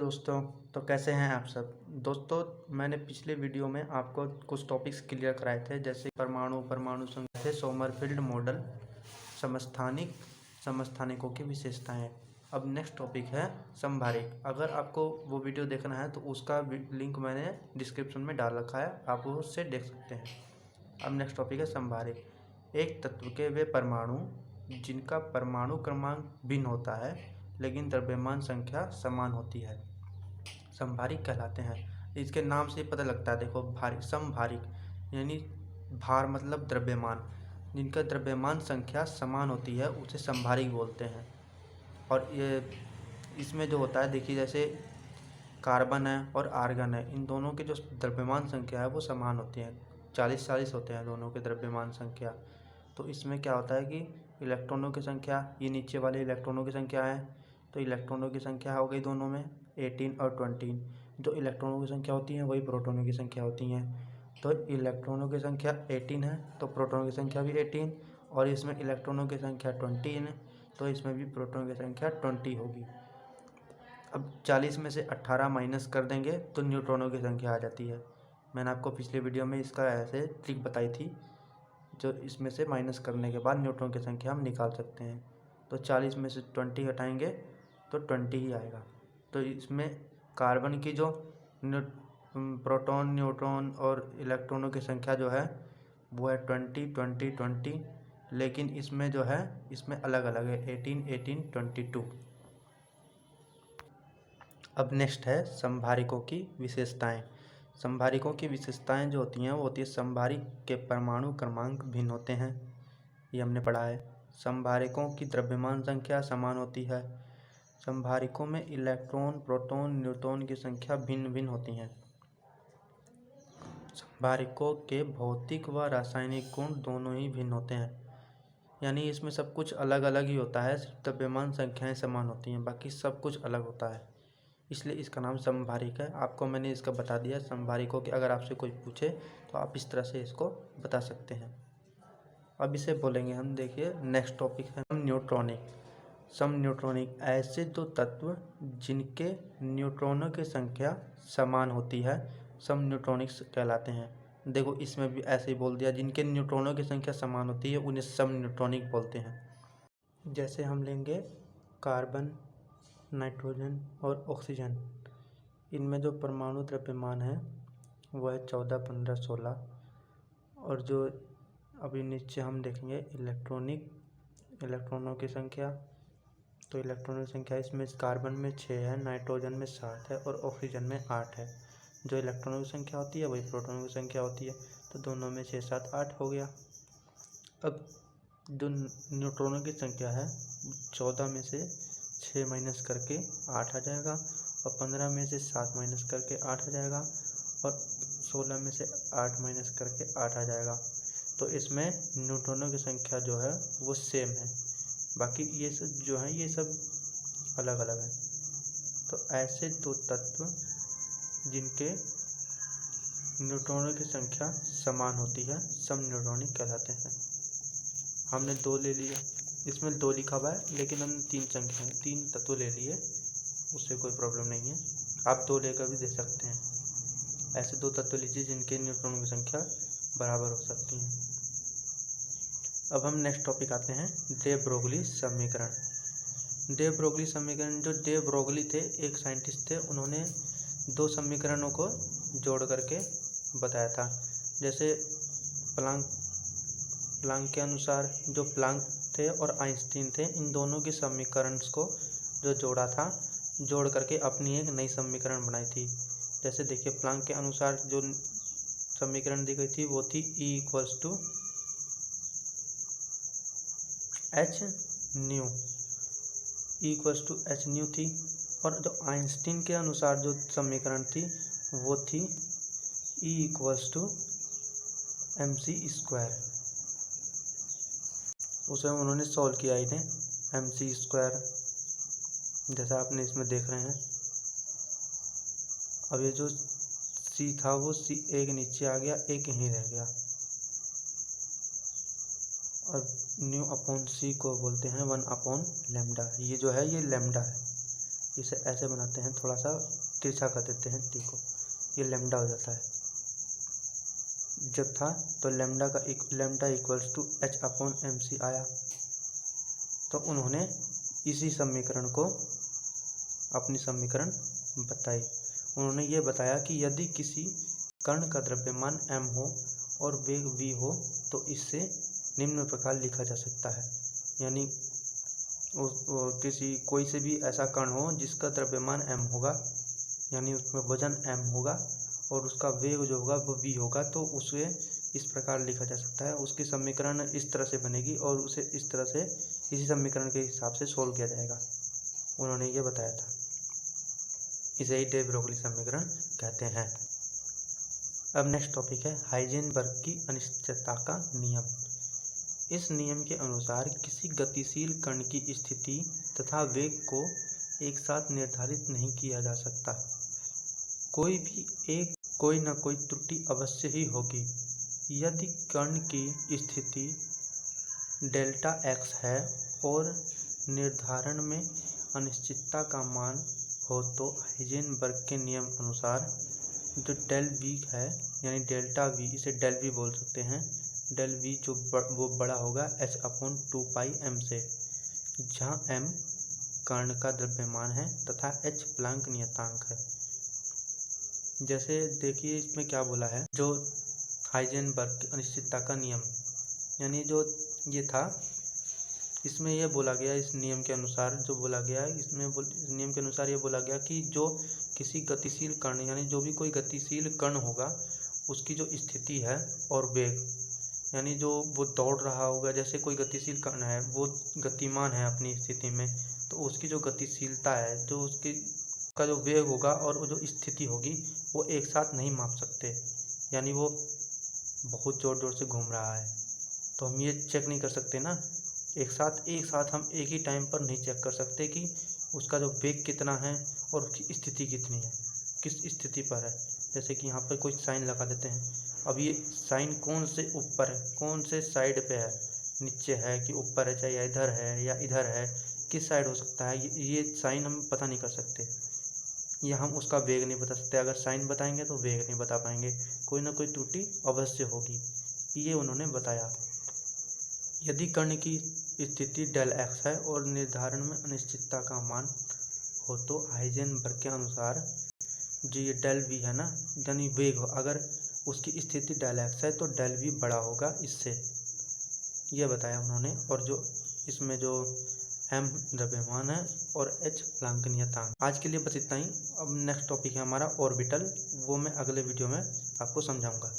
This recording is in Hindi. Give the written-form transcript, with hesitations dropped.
दोस्तों, तो कैसे हैं आप सब। दोस्तों, मैंने पिछले वीडियो में आपको कुछ टॉपिक्स क्लियर कराए थे, जैसे परमाणु संख्या थे, सोमरफेल्ड मॉडल, समस्थानिकों की विशेषताएं। अब नेक्स्ट टॉपिक है समभारिक। अगर आपको वो वीडियो देखना है तो उसका लिंक मैंने डिस्क्रिप्शन में डाल रखा है, आप वो उससे देख सकते हैं। अब नेक्स्ट टॉपिक है समभारिक। एक तत्व के वे परमाणु जिनका परमाणु क्रमांक भिन्न होता है लेकिन द्रव्यमान संख्या समान होती है, समभारिक कहलाते हैं। इसके नाम से पता लगता है, देखो, भारिक, समभारिक यानी भार मतलब द्रव्यमान, जिनका द्रव्यमान संख्या समान होती है उसे समभारिक बोलते हैं। और ये इसमें जो होता है, देखिए, जैसे कार्बन है और आर्गन है, इन दोनों के जो द्रव्यमान संख्या है वो समान होती है, 40-40 होते हैं दोनों के द्रव्यमान संख्या। तो इसमें क्या होता है कि इलेक्ट्रॉनों की संख्या, ये नीचे वाले इलेक्ट्रॉनों की संख्या है, तो इलेक्ट्रॉनों की संख्या हो गई दोनों में 18 और 20। जो इलेक्ट्रॉनों की संख्या होती है वही प्रोटॉनों की संख्या होती हैं। तो इलेक्ट्रॉनों की संख्या 18 है तो प्रोटॉनों की संख्या भी 18, और इसमें इलेक्ट्रॉनों की संख्या 20 है तो इसमें भी प्रोटॉनों की संख्या 20 होगी। अब 40 में से 18 माइनस कर देंगे तो न्यूट्रॉनों की संख्या आ जाती है। मैंने आपको पिछले वीडियो में इसका ऐसे ट्रिक बताई थी, जो इसमें से माइनस करने के बाद न्यूट्रॉन की संख्या हम निकाल सकते हैं। तो 40 में से 20 हटाएंगे तो 20 ही आएगा। तो इसमें कार्बन की जो प्रोटॉन, न्यूट्रॉन और इलेक्ट्रॉनों की संख्या जो है वो है 20, 20, 20, लेकिन इसमें जो है इसमें अलग अलग है, 18, 18, 22। अब नेक्स्ट है समभारिकों की विशेषताएं। समभारिकों की विशेषताएं जो होती हैं वो होती है, समभारिक के परमाणु क्रमांक भिन्न होते हैं, ये हमने पढ़ा है। समभारिकों की द्रव्यमान संख्या समान होती है। समभारिकों में इलेक्ट्रॉन, प्रोटॉन, न्यूट्रॉन की संख्या भिन्न भिन्न होती हैं। समभारिकों के भौतिक व रासायनिक गुण दोनों ही भिन्न होते हैं, यानी इसमें सब कुछ अलग अलग ही होता है, सिर्फ द्रव्यमान संख्याएं समान होती हैं, बाकी सब कुछ अलग होता है, इसलिए इसका नाम समभारिक है। आपको मैंने इसका बता दिया। समभारिकों के अगर आपसे कोई पूछे तो आप इस तरह से इसको बता सकते हैं। अब इसे बोलेंगे हम, देखिए नेक्स्ट टॉपिक है न्यूट्रॉनिक। सम न्यूट्रॉनिक ऐसे दो तत्व जिनके न्यूट्रॉनों की संख्या समान होती है सम न्यूट्रॉनिक्स कहलाते हैं। देखो, इसमें भी ऐसे ही बोल दिया, जिनके न्यूट्रॉनों की संख्या समान होती है उन्हें सम न्यूट्रॉनिक बोलते हैं। जैसे हम लेंगे कार्बन, नाइट्रोजन और ऑक्सीजन, इनमें जो परमाणु द्रव्यमान है वो है 14, 15, 16। और जो अभी नीचे हम देखेंगे इलेक्ट्रॉनों की संख्या, तो इलेक्ट्रॉनों की संख्या इसमें कार्बन में 6 है, नाइट्रोजन में 7 है और ऑक्सीजन में 8 है। जो इलेक्ट्रॉनों की संख्या होती है वही प्रोटॉनों की संख्या होती है, तो दोनों में 6, 7, 8 हो गया। अब जो न्यूट्रॉनों की संख्या है 14 में से 6 माइनस करके 8 आ जाएगा, और 15 में से 7 माइनस करके 8 आ जाएगा, और 16 में से 8 माइनस करके 8 आ जाएगा। तो इसमें न्यूट्रॉनों की संख्या जो है वो सेम है, बाकी ये सब जो है ये सब अलग अलग है। तो ऐसे दो तत्व जिनके न्यूट्रॉनों की संख्या समान होती है सम न्यूट्रॉनिक कहलाते हैं। हमने 2 ले लिया, इसमें 2 लिखा हुआ है लेकिन हमने 3 तत्व ले लिए, उससे कोई प्रॉब्लम नहीं है, आप 2 लेकर भी दे सकते हैं। ऐसे 2 तत्व लीजिए जिनके न्यूट्रॉनों की संख्या बराबर हो सकती है। अब हम नेक्स्ट टॉपिक आते हैं डे ब्रोगली समीकरण। डे ब्रोगली समीकरण, जो डे ब्रोगली थे एक साइंटिस्ट थे, उन्होंने 2 समीकरणों को जोड़ करके बताया था। जैसे प्लांक के अनुसार, जो प्लांक थे और आइंस्टीन थे, इन दोनों के समीकरण को जो जोड़ा था, जोड़ करके अपनी एक नई समीकरण बनाई थी। जैसे देखिए, प्लांक के अनुसार जो समीकरण दी गई थी वो थी E=h थी, और जो आइंस्टीन के अनुसार जो समीकरण थी वो थी E=mc²। उसे उन्होंने सॉल्व किया, इन्हें mc², जैसा आपने इसमें देख रहे हैं। अब ये जो c था वो c एक नीचे आ गया, एक यहीं रह गया, और न्यू अपॉन c को बोलते हैं 1/λ। ये जो है ये लैम्डा है, इसे ऐसे बनाते हैं, थोड़ा सा तिरछा कर देते हैं टी को, ये लैम्डा हो जाता है। जब था तो लैम्डा इक्वल्स टू h/mc आया। तो उन्होंने इसी समीकरण को अपनी समीकरण बताई। उन्होंने ये बताया कि यदि किसी कण का द्रव्यमान m हो और वेग v हो तो इसे निम्न प्रकार लिखा जा सकता है। यानी कोई से भी ऐसा कण हो जिसका द्रव्यमान m होगा, यानी उसमें वजन m होगा और उसका वेग जो होगा वो v होगा, तो उसे इस प्रकार लिखा जा सकता है। उसकी समीकरण इस तरह से बनेगी और उसे इस तरह से इसी समीकरण के हिसाब से सोल्व किया जाएगा। उन्होंने ये बताया था, इसे ही डे ब्रोगली समीकरण कहते हैं। अब नेक्स्ट टॉपिक है हाइजेनबर्ग की अनिश्चितता का नियम। इस नियम के अनुसार किसी गतिशील कण की स्थिति तथा वेग को एक साथ निर्धारित नहीं किया जा सकता। कोई न कोई त्रुटि अवश्य ही होगी। यदि कण की स्थिति डेल्टा x है और निर्धारण में अनिश्चितता का मान हो तो हाइजेनबर्ग के नियम अनुसार जो डेल v है, यानी डेल्टा v, इसे डेल v बोल सकते हैं। डेल v जो वो बड़ा होगा h/2πm से, जहाँ m कण का द्रव्यमान है तथा h प्लैंक नियतांक है। जैसे देखिए इसमें क्या बोला है, जो हाइजेनबर्ग की अनिश्चितता का नियम, यानी जो ये था, इसमें यह बोला गया, इस नियम के अनुसार जो बोला गया, इस नियम के अनुसार ये बोला गया कि जो किसी गतिशील कण, यानी जो भी कोई गतिशील कण होगा उसकी जो स्थिति है और वेग, यानी जो वो दौड़ रहा होगा, जैसे कोई गतिशील कण है वो गतिमान है अपनी स्थिति में, तो उसकी जो गतिशीलता है, जो उसकी का जो वेग होगा और वो जो स्थिति होगी वो एक साथ नहीं माप सकते। यानी वो बहुत ज़ोर ज़ोर से घूम रहा है तो हम ये चेक नहीं कर सकते ना, एक साथ हम एक ही टाइम पर नहीं चेक कर सकते कि उसका जो वेग कितना है और उसकी स्थिति कितनी है, किस स्थिति पर है। जैसे कि यहाँ पर कोई साइन लगा देते हैं, अब ये साइन कौन से ऊपर है, कौन से साइड पे है, नीचे है कि ऊपर है, चाहे या इधर है या इधर है, किस साइड हो सकता है, ये साइन हम पता नहीं कर सकते, या हम उसका वेग नहीं बता सकते। अगर साइन बताएंगे तो वेग नहीं बता पाएंगे, कोई ना कोई त्रुटि अवश्य होगी, ये उन्होंने बताया। यदि कण की स्थिति डेल x है और निर्धारण में अनिश्चितता का मान हो तो हाइजेनबर्ग के अनुसार जो ये डेल v है ना, यानी वेग हो, अगर उसकी स्थिति डेल x है तो डेल v बड़ा होगा इससे, ये बताया उन्होंने। और जो इसमें जो m द्रव्यमान है और h प्लैंक नियतांक। आज के लिए बस इतना ही। अब नेक्स्ट टॉपिक है हमारा ऑर्बिटल, वो मैं अगले वीडियो में आपको समझाऊंगा।